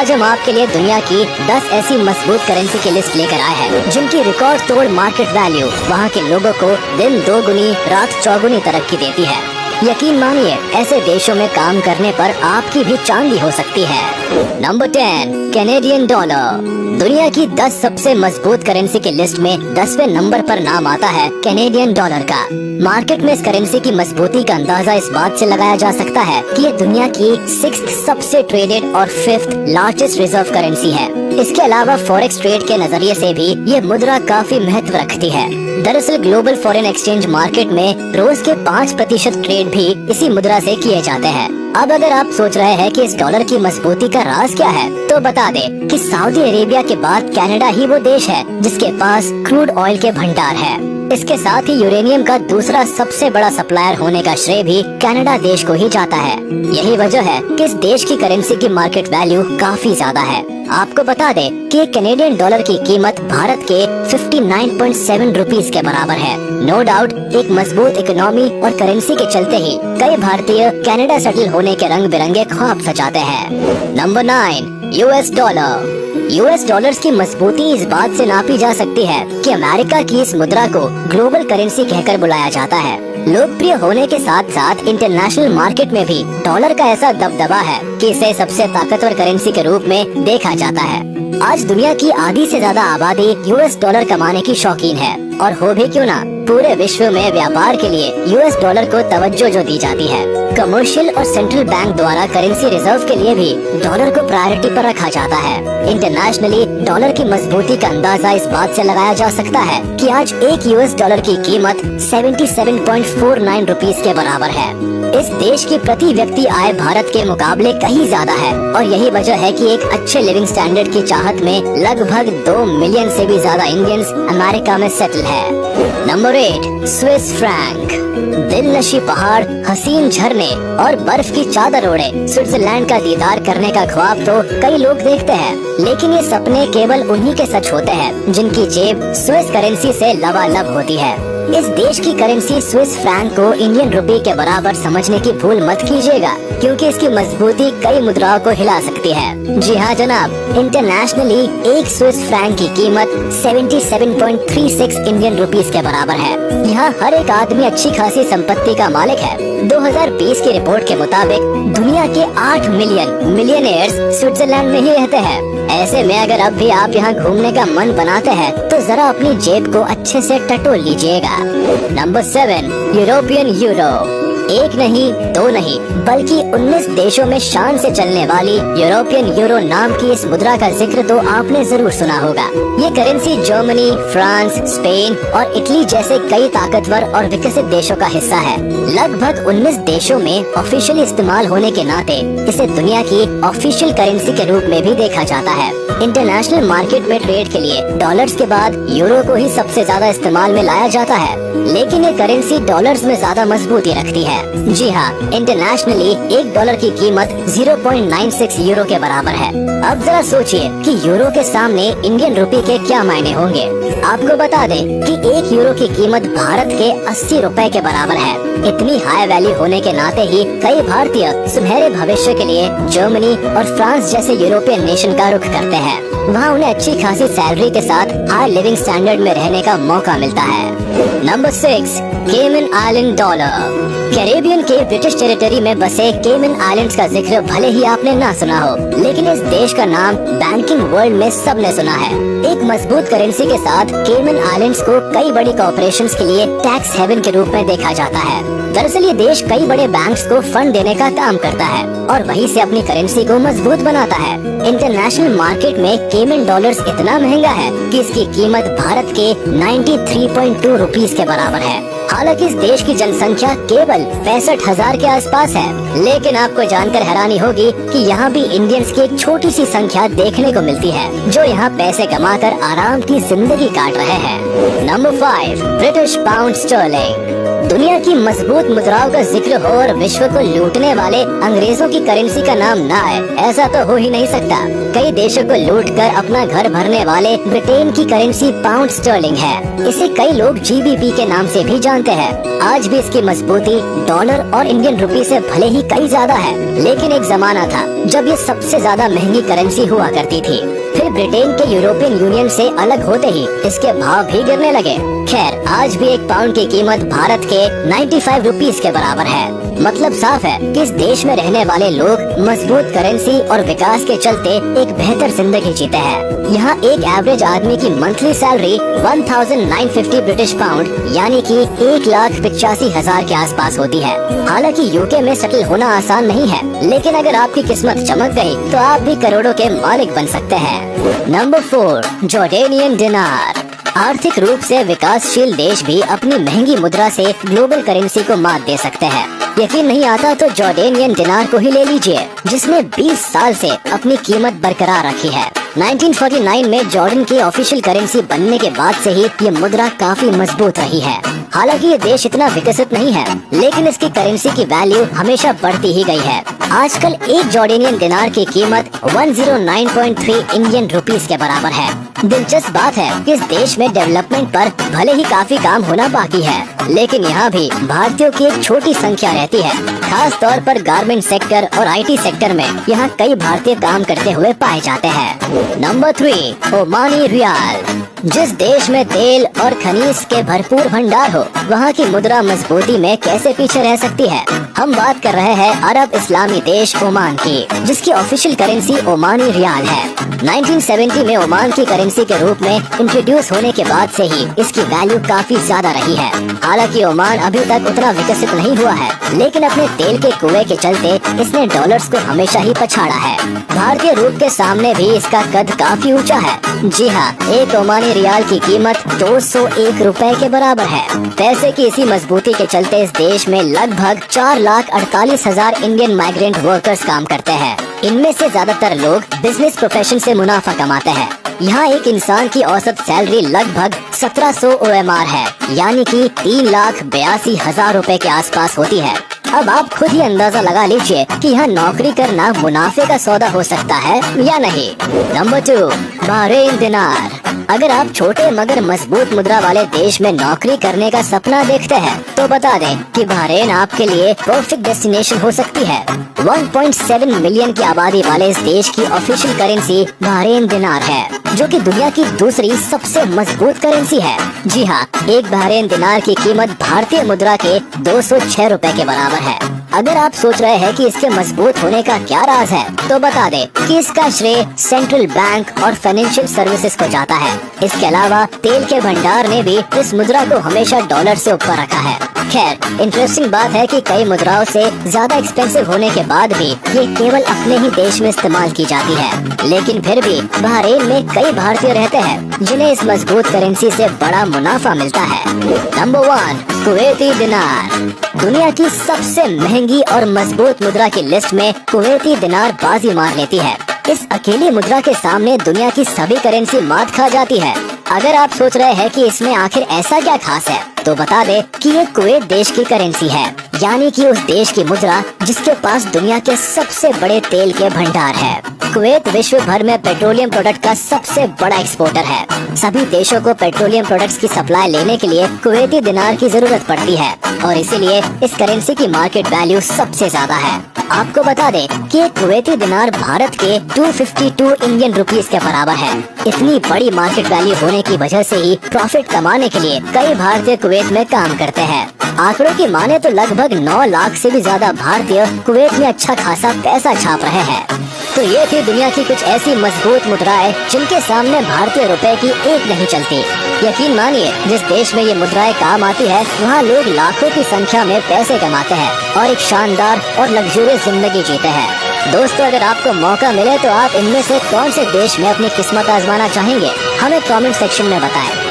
आज हम आपके लिए दुनिया की 10 ऐसी मजबूत करेंसी की लिस्ट लेकर आए हैं जिनकी रिकॉर्ड तोड़ मार्केट वैल्यू वहाँ के लोगों को दिन दोगुनी रात चौगुनी तरक्की देती है। यकीन मानिए, ऐसे देशों में काम करने पर आपकी भी चांदी हो सकती है। Number 10, Canadian dollar. दुनिया की 10 सबसे मजबूत करेंसी की लिस्ट में 10वें नंबर पर नाम आता है कैनेडियन डॉलर का। मार्केट में इस करेंसी की मजबूती का अंदाजा इस बात से लगाया जा सकता है कि ये दुनिया की 6th सबसे ट्रेडेड और 5th लार्जेस्ट रिजर्व करेंसी है। इसके अलावा फॉरेक्स ट्रेड के नजरिए से भी ये मुद्रा काफी महत्व रखती है। दरअसल ग्लोबल फॉरेन एक्सचेंज मार्केट में रोज के 5% ट्रेड भी इसी मुद्रा से किए जाते हैं। अब अगर आप सोच रहे हैं कि इस डॉलर की मजबूती का राज क्या है, तो बता दें कि सऊदी अरेबिया के बाद कनाडा ही वो देश है जिसके पास क्रूड ऑयल के भंडार है। इसके साथ ही यूरेनियम का दूसरा सबसे बड़ा सप्लायर होने का श्रेय भी कनाडा देश को ही जाता है। यही वजह है कि इस देश की करेंसी की मार्केट वैल्यू काफी ज्यादा है। आपको बता दें कि कैनेडियन डॉलर की कीमत भारत के 59.7 रुपीस के बराबर है। नो डाउट एक मजबूत इकोनॉमी और करेंसी के चलते ही कई भारतीय कनाडा सेटल होने के रंग बिरंगे ख्वाब सजाते हैं। Number 9, US dollar. US dollars की मजबूती इस बात से नापी जा सकती है कि अमेरिका की इस मुद्रा को ग्लोबल करेंसी कहकर बुलाया जाता है। लोकप्रिय होने के साथ साथ इंटरनेशनल मार्केट में भी डॉलर का ऐसा दबदबा है कि इसे सबसे ताकतवर करेंसी के रूप में देखा जाता है। आज दुनिया की आधी से ज्यादा आबादी यूएस डॉलर कमाने की शौकीन है, और हो भी क्यों ना, पूरे विश्व में व्यापार के लिए यूएस डॉलर को तवज्जो जो दी जाती है। कमर्शियल और सेंट्रल बैंक द्वारा करेंसी रिजर्व के लिए भी डॉलर को प्रायोरिटी पर रखा जाता है। इंटरनेशनली डॉलर की मजबूती का अंदाजा इस बात से लगाया जा सकता है कि आज एक यूएस डॉलर की कीमत 77.49 रुपीस के बराबर है। इस देश की प्रति व्यक्ति आय भारत के मुकाबले कहीं ज्यादा है, और यही वजह है कि एक अच्छे लिविंग स्टैंडर्ड की चाहत में लगभग 2 मिलियन से भी ज्यादा इंडियंस अमेरिका में सेटल है। Number 8, Swiss franc. दिलनशी पहाड़, हसीन झरने और बर्फ की चादर ओढ़े स्विट्जरलैंड का दीदार करने का ख्वाब तो कई लोग देखते हैं, लेकिन ये सपने केवल उन्हीं के सच होते हैं जिनकी जेब स्विस करेंसी से लबालब होती है। इस देश की करेंसी स्विस फ्रैंक को इंडियन रुपए के बराबर समझने की भूल मत कीजिएगा, क्योंकि इसकी मजबूती कई मुद्राओं को हिला सकती है। जी हाँ जनाब, इंटरनेशनली एक स्विस फ्रैंक की कीमत 77.36 इंडियन रुपीस के बराबर है। यहाँ हर एक आदमी अच्छी खासी संपत्ति का मालिक है। 2020 की रिपोर्ट के मुताबिक दुनिया के 8 मिलियनेयर्स स्विट्जरलैंड में ही रहते हैं। ऐसे में अगर अब भी आप यहाँ घूमने का मन बनाते हैं तो जरा अपनी जेब को अच्छे से टटोल लीजिएगा। Number 7, European euro. एक नहीं, दो नहीं, बल्कि 19 देशों में शान से चलने वाली यूरोपियन यूरो नाम की इस मुद्रा का जिक्र तो आपने जरूर सुना होगा। ये करेंसी जर्मनी, फ्रांस, स्पेन और इटली जैसे कई ताकतवर और विकसित देशों का हिस्सा है। लगभग 19 देशों में ऑफिशियली इस्तेमाल होने के नाते इसे दुनिया की ऑफिशियल करेंसी के रूप में भी देखा जाता है। इंटरनेशनल मार्केट में ट्रेड के लिए डॉलर्स के बाद यूरो को ही सबसे ज्यादा इस्तेमाल में लाया जाता है, लेकिन ये करेंसी डॉलर्स में ज्यादा मजबूती रखती है। जी हाँ, इंटरनेशनली एक डॉलर की कीमत 0.96 यूरो के बराबर है। अब जरा सोचिए कि यूरो के सामने इंडियन रुपए के क्या मायने होंगे। आपको बता दें कि एक यूरो की कीमत भारत के 80 रुपए के बराबर है। इतनी हाई वैल्यू होने के नाते ही कई भारतीय सुनहरे भविष्य के लिए जर्मनी और फ्रांस जैसे यूरोपियन नेशन का रुख करते हैं। वहाँ उन्हें अच्छी खासी सैलरी के साथ हाई लिविंग स्टैंडर्ड में रहने का मौका मिलता है। नंबर 6, केमन आइलैंड डॉलर। कैरेबियन के ब्रिटिश टेरिटरी में बसे केमन आइलैंड्स का जिक्र भले ही आपने ना सुना हो, लेकिन इस देश का नाम बैंकिंग वर्ल्ड में सबने सुना है। एक मजबूत करेंसी के साथ केमन आइलैंड्स को कई बड़ी कॉर्पोरेशंस के लिए टैक्स हेवन के रूप में देखा जाता है। दरअसल ये देश कई बड़े बैंक्स को फंड देने का काम करता है और वहीं से अपनी करेंसी को मजबूत बनाता है। इंटरनेशनल मार्केट में केमन डॉलर्स इतना महंगा है कि इसकी कीमत भारत के 93.2 रुपीस के बराबर है। हालांकि इस देश की जनसंख्या केवल 65,000 के आसपास है, लेकिन आपको जानकर हैरानी होगी कि यहाँ भी इंडियंस की एक छोटी सी संख्या देखने को मिलती है जो यहाँ पैसे कमाकर आराम की जिंदगी काट रहे हैं। Number 5, British pound sterling. दुनिया की मजबूत मुद्राओं का जिक्र हो और विश्व को लूटने वाले अंग्रेजों की करेंसी का नाम ना आए, ऐसा तो हो ही नहीं सकता। कई देशों को लूटकर अपना घर भरने वाले ब्रिटेन की करेंसी पाउंड स्टर्लिंग है। इसे कई लोग GBP के नाम से भी जानते हैं। आज भी इसकी मजबूती डॉलर और इंडियन रुपी से भले ही कई ज्यादा है, लेकिन एक जमाना था जब ये सबसे ज्यादा महंगी करेंसी हुआ करती थी। फिर ब्रिटेन के यूरोपियन यूनियन से अलग होते ही इसके भाव भी गिरने लगे। खैर, आज भी 1 पाउंड की कीमत भारत के 95 रुपीस के बराबर है। मतलब साफ है कि इस देश में रहने वाले लोग मजबूत करेंसी और विकास के चलते एक बेहतर जिंदगी जीते हैं। यहाँ एक एवरेज आदमी की मंथली सैलरी 1950 ब्रिटिश पाउंड यानी कि 1,85,000 के आसपास होती है। हालांकि यूके में सेटल होना आसान नहीं है, लेकिन अगर आपकी किस्मत चमक गई तो आप भी करोड़ों के मालिक बन सकते हैं। नंबर 4, जॉर्डेनियन दिनार। आर्थिक रूप से विकासशील देश भी अपनी महंगी मुद्रा से ग्लोबल करेंसी को मात दे सकते हैं। यकीन नहीं आता तो जॉर्डेनियन दिनार को ही ले लीजिए, जिसने 20 साल से अपनी कीमत बरकरार रखी है। 1949 में जॉर्डन की ऑफिशियल करेंसी बनने के बाद से ही ये मुद्रा काफी मजबूत रही है। हालांकि ये देश इतना विकसित नहीं है, लेकिन इसकी करेंसी की वैल्यू हमेशा बढ़ती ही गई है। आजकल एक जॉर्डेनियन दिनार की कीमत 109.3 इंडियन रुपीस के बराबर है। दिलचस्प बात है कि इस देश में डेवलपमेंट पर भले ही काफी काम होना बाकी है, लेकिन यहाँ भी भारतीयों की एक छोटी संख्या रहती है। खास तौर पर गारमेंट सेक्टर और IT सेक्टर में यहाँ कई भारतीय काम करते हुए पाए जाते हैं। Number 3, Omani riyal. जिस देश में तेल और खनिज के भरपूर भंडार हो, वहाँ की मुद्रा मजबूती में कैसे पीछे रह सकती है। हम बात कर रहे हैं अरब इस्लामी देश ओमान की, जिसकी ऑफिशियल करेंसी ओमानी रियाल है। 1970 में ओमान की करेंसी के रूप में इंट्रोड्यूस होने के बाद से ही इसकी वैल्यू काफी ज्यादा रही है। हालांकि ओमान अभी तक उतना विकसित नहीं हुआ है, लेकिन अपने तेल के कुएं के चलते इसने डॉलर्स को हमेशा ही पछाड़ा है। भारतीय रूप के सामने भी इसका कद काफी ऊंचा है। जी हाँ, एक ओमानी रियाल की कीमत 201 रुपए के बराबर है। पैसे की इसी मजबूती के चलते इस देश में लगभग 4,48,000 इंडियन माइग्रेंट वर्कर्स काम करते हैं। इनमें से ज्यादातर लोग बिजनेस प्रोफेशन से मुनाफा कमाते हैं। यहाँ एक इंसान की औसत सैलरी लगभग 1700 OMR है, यानी कि 3,82,000 रुपए के आसपास होती है। अब आप खुद ही अंदाजा लगा लीजिए कि यहाँ नौकरी करना मुनाफे का सौदा हो सकता है या नहीं। नंबर 2, बहरीन दिनार। अगर आप छोटे मगर मजबूत मुद्रा वाले देश में नौकरी करने का सपना देखते हैं, तो बता दें कि बहरीन आपके लिए परफेक्ट डेस्टिनेशन हो सकती है। 1.7 मिलियन की आबादी वाले इस देश की ऑफिशियल करेंसी बहरीन दिनार है, जो कि दुनिया की दूसरी सबसे मजबूत करेंसी है। जी हाँ, एक बहरीन दिनार की कीमत भारतीय मुद्रा के 206 रुपए के बराबर है। अगर आप सोच रहे हैं कि इसके मजबूत होने का क्या राज है, तो बता दें कि इसका श्रेय सेंट्रल बैंक और फाइनेंशियल सर्विसेज को जाता है। इसके अलावा तेल के भंडार ने भी इस मुद्रा को हमेशा डॉलर से ऊपर रखा है। खैर, इंटरेस्टिंग बात है कि कई मुद्राओं से ज्यादा एक्सपेंसिव होने के बाद भी ये केवल अपने ही देश में इस्तेमाल की जाती है। लेकिन फिर भी बहरीन में कई भारतीय रहते हैं, जिन्हें इस मजबूत करेंसी से बड़ा मुनाफा मिलता है। नंबर 1, कुवैती दिनार। दुनिया की सबसे महंगी और मजबूत मुद्रा की लिस्ट में कुवैती दिनार बाजी मार लेती है। इस अकेली मुद्रा के सामने दुनिया की सभी करेंसी मात खा जाती है। अगर आप सोच रहे हैं कि इसमें आखिर ऐसा क्या खास है, तो बता दे कि ये कुवैत देश की करेंसी है, यानी कि उस देश की मुद्रा जिसके पास दुनिया के सबसे बड़े तेल के भंडार है। कुवैत विश्व भर में पेट्रोलियम प्रोडक्ट का सबसे बड़ा एक्सपोर्टर है। सभी देशों को पेट्रोलियम प्रोडक्ट्स की सप्लाई लेने के लिए कुवैती दिनार की जरूरत पड़ती है, और इसीलिए इस करेंसी की मार्केट वैल्यू सबसे ज्यादा है। आपको बता दें कि एक कुवैती दिनार भारत के 252 इंडियन रुपीस के बराबर है। इतनी बड़ी मार्केट वैल्यू होने की वजह से ही प्रॉफिट कमाने के लिए कई भारतीय कुवैत में काम करते हैं। आंकड़ों की माने तो लगभग 9 लाख से भी ज्यादा भारतीय कुवैत में अच्छा खासा पैसा छाप रहे हैं। तो ये थी दुनिया की कुछ ऐसी मजबूत मुद्राएं जिनके सामने भारतीय रुपए की एक नहीं चलती। यकीन मानिए, जिस देश में ये मुद्राएं काम आती है, वहाँ लोग लाखों की संख्या में पैसे कमाते हैं और एक शानदार और लग्जूरियस जिंदगी जीते हैं। दोस्तों, अगर आपको मौका मिले तो आप इनमें से कौन से देश में अपनी किस्मत आजमाना चाहेंगे, हमें कमेंट सेक्शन में बताएं।